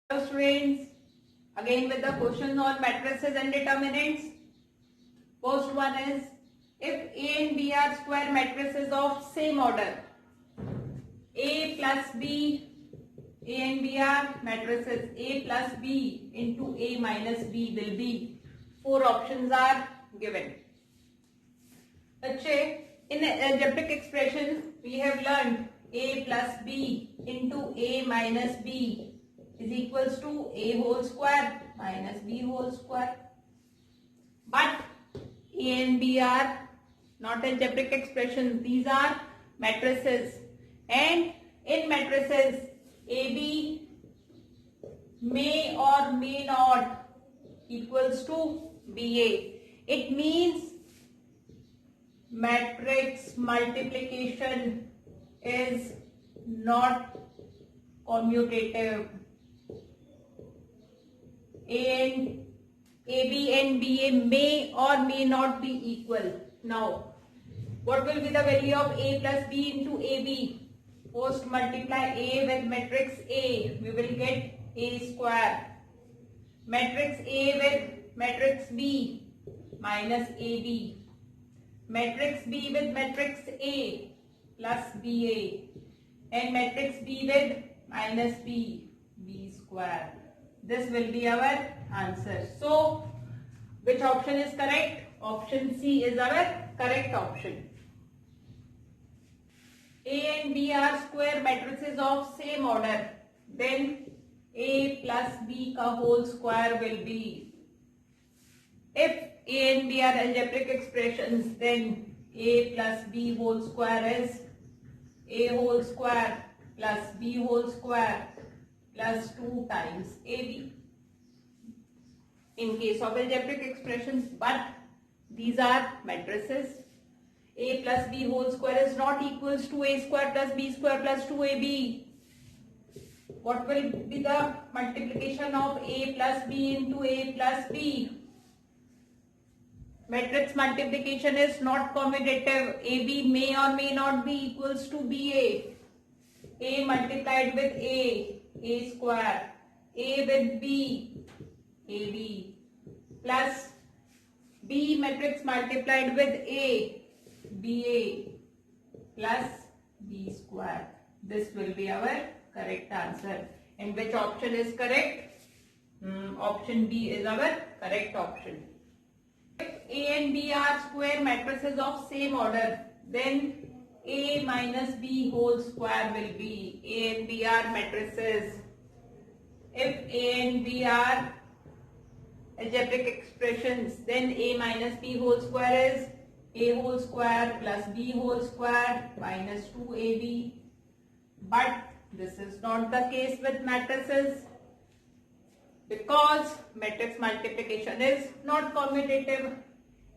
Hello students, again with the questions on matrices and determinants. First one is, if A and B are square matrices of same order, A plus B, A and B are matrices, A plus B into A minus B will be, four options are given. In algebraic expression we have learned A plus B into A minus B is equals to A whole square minus B whole square. But A and B are not algebraic expressions, these are matrices, and in matrices AB may or may not equals to BA. It means matrix multiplication is not commutative. AB and BA may or may not be equal. Now, what will be the value of A plus B into AB? First multiply A with matrix A, we will get A square. Matrix A with matrix B minus AB. Matrix B with matrix A plus BA. And matrix B with minus B, B square. This will be our answer. So, which option is correct? Option C is our correct option. A and B are square matrices of same order. Then A plus B ka whole square will be. If A and B are algebraic expressions, then A plus B whole square is A whole square plus B whole square plus 2 times AB. In case of algebraic expressions, but these are matrices. A plus B whole square is not equals to A square plus B square plus 2AB. What will be the multiplication of A plus B into A plus B? Matrix multiplication is not commutative. AB may or may not be equals to BA. A multiplied with A square. A with B, AB, plus B matrix multiplied with A, BA, plus B square. This will be our correct answer. And which option is correct? Option B is our correct option. If A and B are square matrices of same order, then A minus B whole square will be. A and B are matrices. If A and B are algebraic expressions, then A minus B whole square is A whole square plus B whole square minus 2AB. But this is not the case with matrices, because matrix multiplication is not commutative.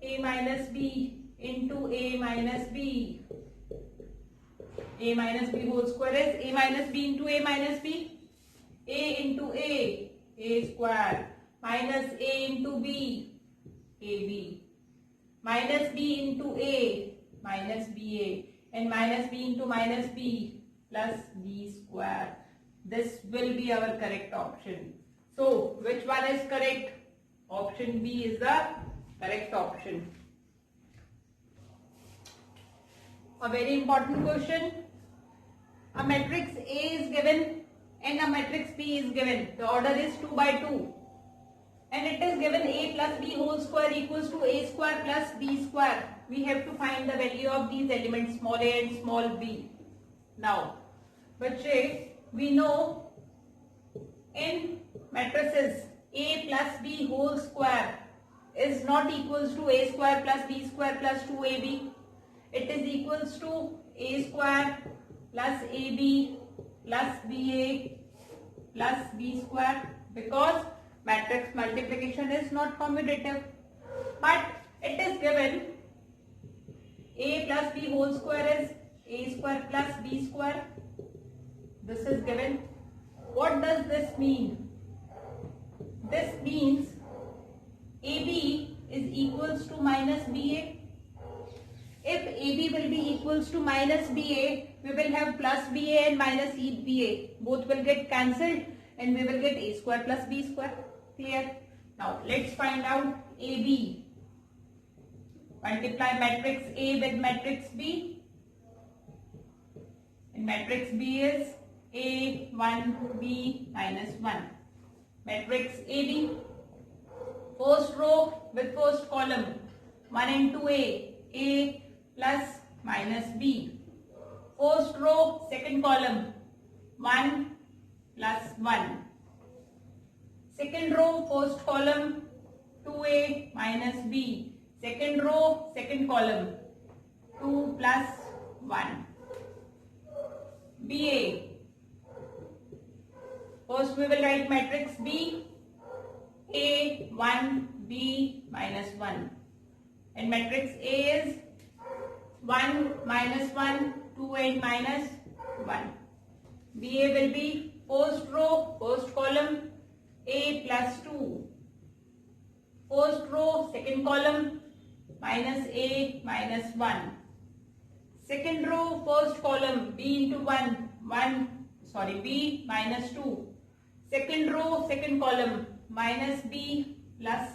A minus B into A minus B. A minus B whole square is A minus B into A minus B. A into A square, minus A into B, AB, minus B into A, minus BA, and minus B into minus B, plus B square. This will be our correct option. So, which one is correct? Option B is the correct option. A very important question. A matrix A is given and a matrix B is given. The order is 2 by 2. And it is given A plus B whole square equals to A square plus B square. We have to find the value of these elements, small a and small b. Now, we know in matrices A plus B whole square is not equals to A square plus B square plus 2AB. It is equals to A square plus AB plus BA plus B square, because matrix multiplication is not commutative. But it is given A plus B whole square is A square plus B square. This is given. What does this mean? This means AB is equals to minus BA. If AB will be equals to minus BA, we will have plus BA and minus BA. Both will get cancelled and we will get a square plus b square. Clear? Now let's find out AB. Multiply matrix A with matrix B. And matrix B is A, 1, B, minus 1. Matrix AB. First row with first column. 1 and 2A. A plus minus B. First row, second column. 1 plus 1. Second row, first column. 2A minus B. Second row, second column. 2 plus 1. BA. First we will write matrix B. A, 1, B, minus 1. And matrix A is 1, minus 1, 2 and minus 1. BA will be first row, first column, A plus 2. First row, second column, minus A, minus 1. Second row, first column, B into B minus 2. Second row, second column, minus B plus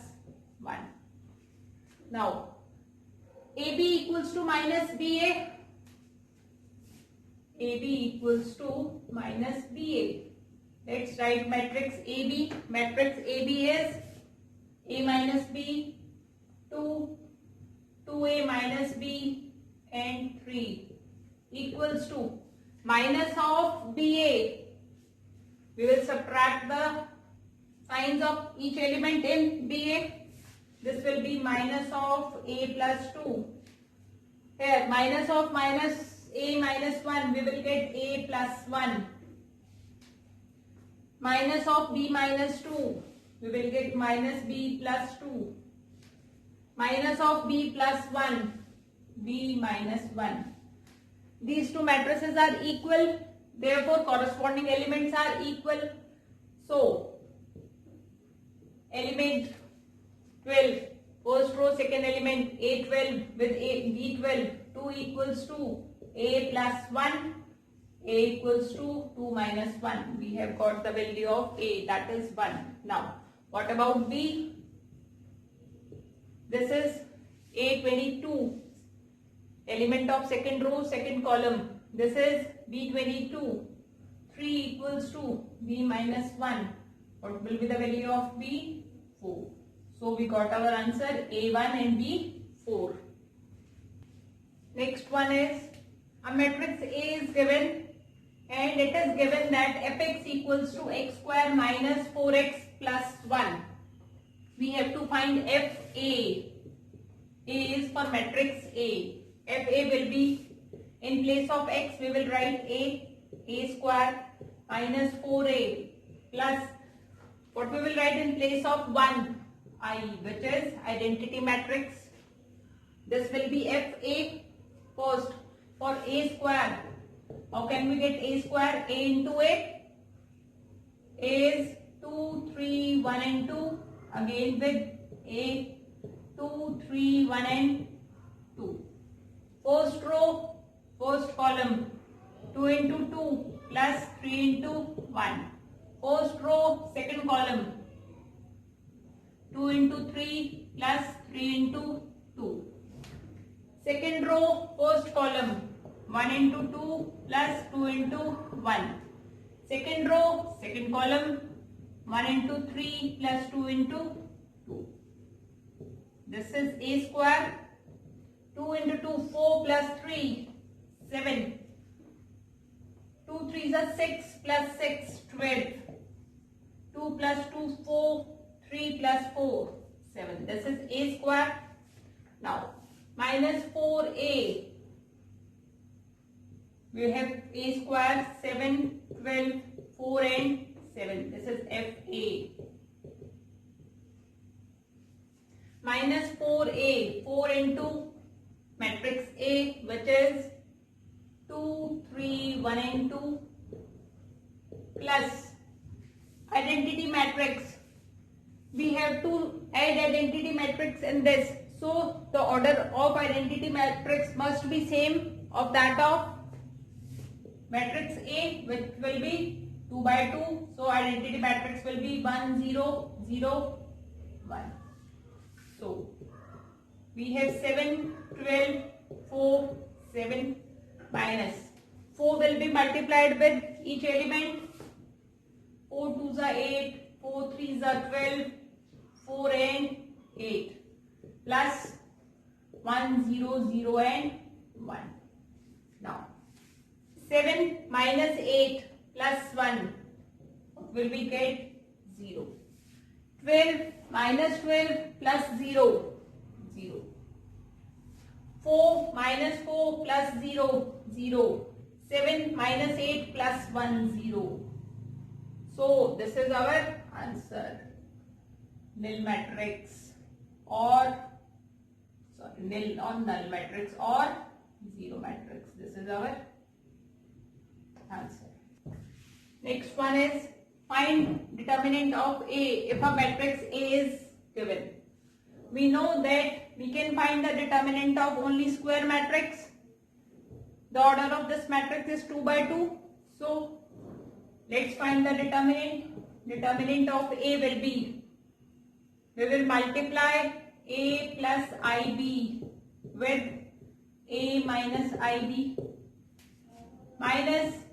1. Now, AB equals to minus BA. AB equals to minus BA. Let's write matrix AB. Matrix AB is A minus B, 2, 2A minus B and 3 equals to minus of BA. We will subtract the signs of each element in BA. This will be minus of A plus 2. Here minus of minus A minus 1, we will get A plus 1. Minus of B minus 2, we will get minus B plus 2. Minus of B plus 1, B minus 1. These two matrices are equal, therefore corresponding elements are equal. So, element 12, first row, second element, A12 with B12, 2 equals to A plus 1, A equals to 2 minus 1. We have got the value of A, that is 1. Now, what about B? This is A22, element of second row, second column. This is B22, 3 equals to B minus 1. What will be the value of B? 4. So we got our answer A1 and B4. Next one is a matrix A is given and it is given that fx equals to x square minus 4x plus 1. We have to find fa. A is for matrix A. Fa will be, in place of x we will write a square minus 4a plus, what we will write in place of 1, I, which is identity matrix. This will be fa. First, for a square, how can we get a square? A into a is 2, 3, 1 and 2. Again with a 2, 3, 1 and 2. First row, first column, 2 into 2 plus 3 into 1. First row, second column, 2 into 3 plus 3 into 2. Second row, first column, 1 into 2 plus 2 into 1. Second row, second column, 1 into 3 plus 2 into 2. This is a square. 2 into 2, 4 plus 3, 7. 2 3s are 6 plus 6, 12. 2 plus 2, 4. 3 plus 4, 7. This is a square. Now, minus 4a. We have a square, 7, 12, 4 and 7. This is fa. Minus 4a, 4 into matrix A, which is 2, 3, 1 and 2 plus identity matrix. We have to add identity matrix in this. So the order of identity matrix must be same of that of matrix A, which will be 2 by 2. So identity matrix will be 1 0 0 1. So we have 7 12 4 7 minus 4 will be multiplied with each element. 4 2s are 8, 4 3s are 12, 4 and 8 plus 1 0 0 and 1. Now 7 minus 8 plus 1 will be get 0. 12 minus 12 plus 0 0. 4 minus 4 plus 0 0. 7 minus 8 plus 1 0. So this is our answer. Nil matrix or nil or null matrix or zero matrix. This is our answer. Next one is find determinant of A if a matrix A is given. We know that we can find the determinant of only square matrix. The order of this matrix is 2 by 2. So let's find the determinant. Determinant of A will be, we will multiply A plus IB with A minus IB minus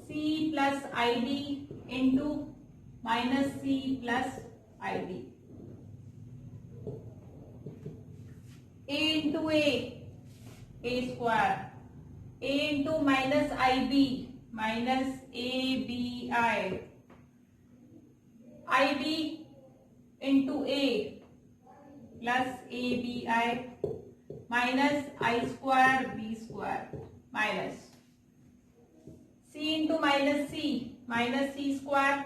C plus ID into minus C plus ID. A into A square. A into minus IB minus ABI. IB into A plus ABI minus I square B square minus C into minus C minus C square.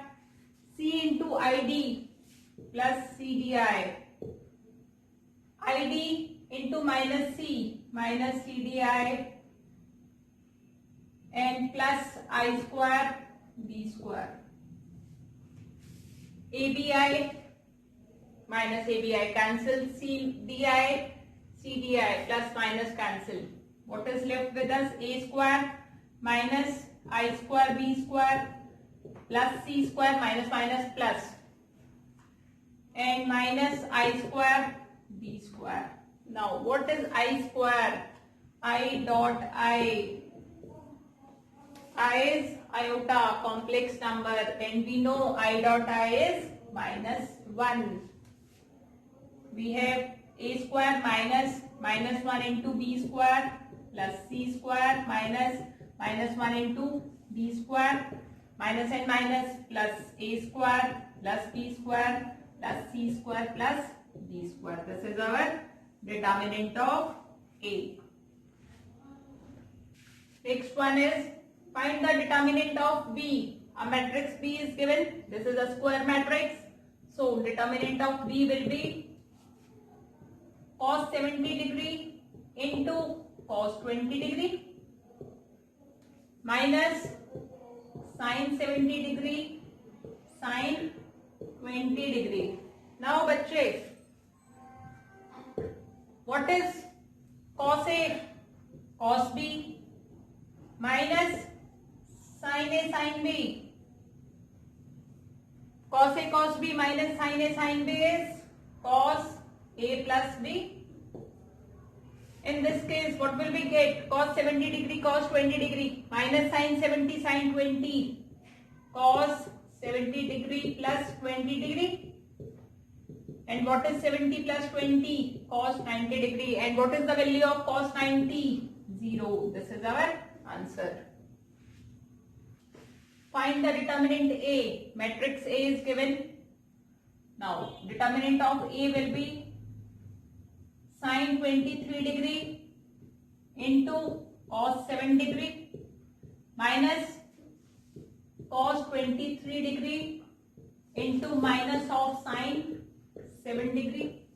C into ID plus CDI. ID into minus C minus CDI and plus I square B square. ABI minus ABI cancel. CDI CDI plus minus cancel. What is left with us? A square minus I square B square plus C square minus minus plus and minus I square B square. Now what is I square? I dot I. I is iota, complex number, and we know I dot I is minus 1. We have A square minus 1 into B square plus C square minus 1 into B square minus and minus plus A square plus B square plus C square plus D square. This is our determinant of A. Next one is find the determinant of B. A matrix B is given. This is a square matrix. So determinant of B will be cos 70 degree into cos 20 degree minus sin 70 degree sin 20 degree. Now बच्चे, what is cos A? Cos B minus sin A sin B. Cos A cos B minus sin A sin B is cos A plus B. In this case, what will we get? Cos 70 degree cos 20 degree minus sin 70 sin 20 cos 70 degree plus 20 degree. And what is 70 plus 20? Cos 90 degree. And what is the value of cos 90? 0. This is our answer. Find the determinant A. Matrix A is given. Now, determinant of A will be sin 23 degree into cos 7 degree minus cos 23 degree into minus of sin 7 degree.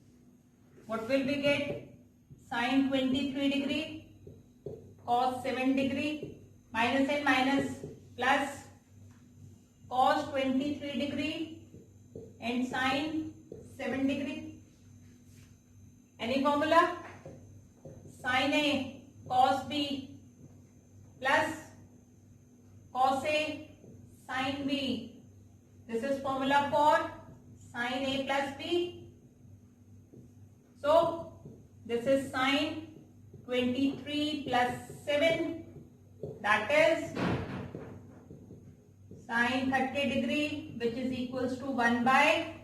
What will we get? Sin 23 degree cos 7 degree minus and minus plus cos 23 degree and sin 7 degree. Any formula? Sin A cos B plus cos A Sin B. This is formula for sin A plus B. So this is sin 23 plus 7, that is sin 30 degree, which is equals to 1 by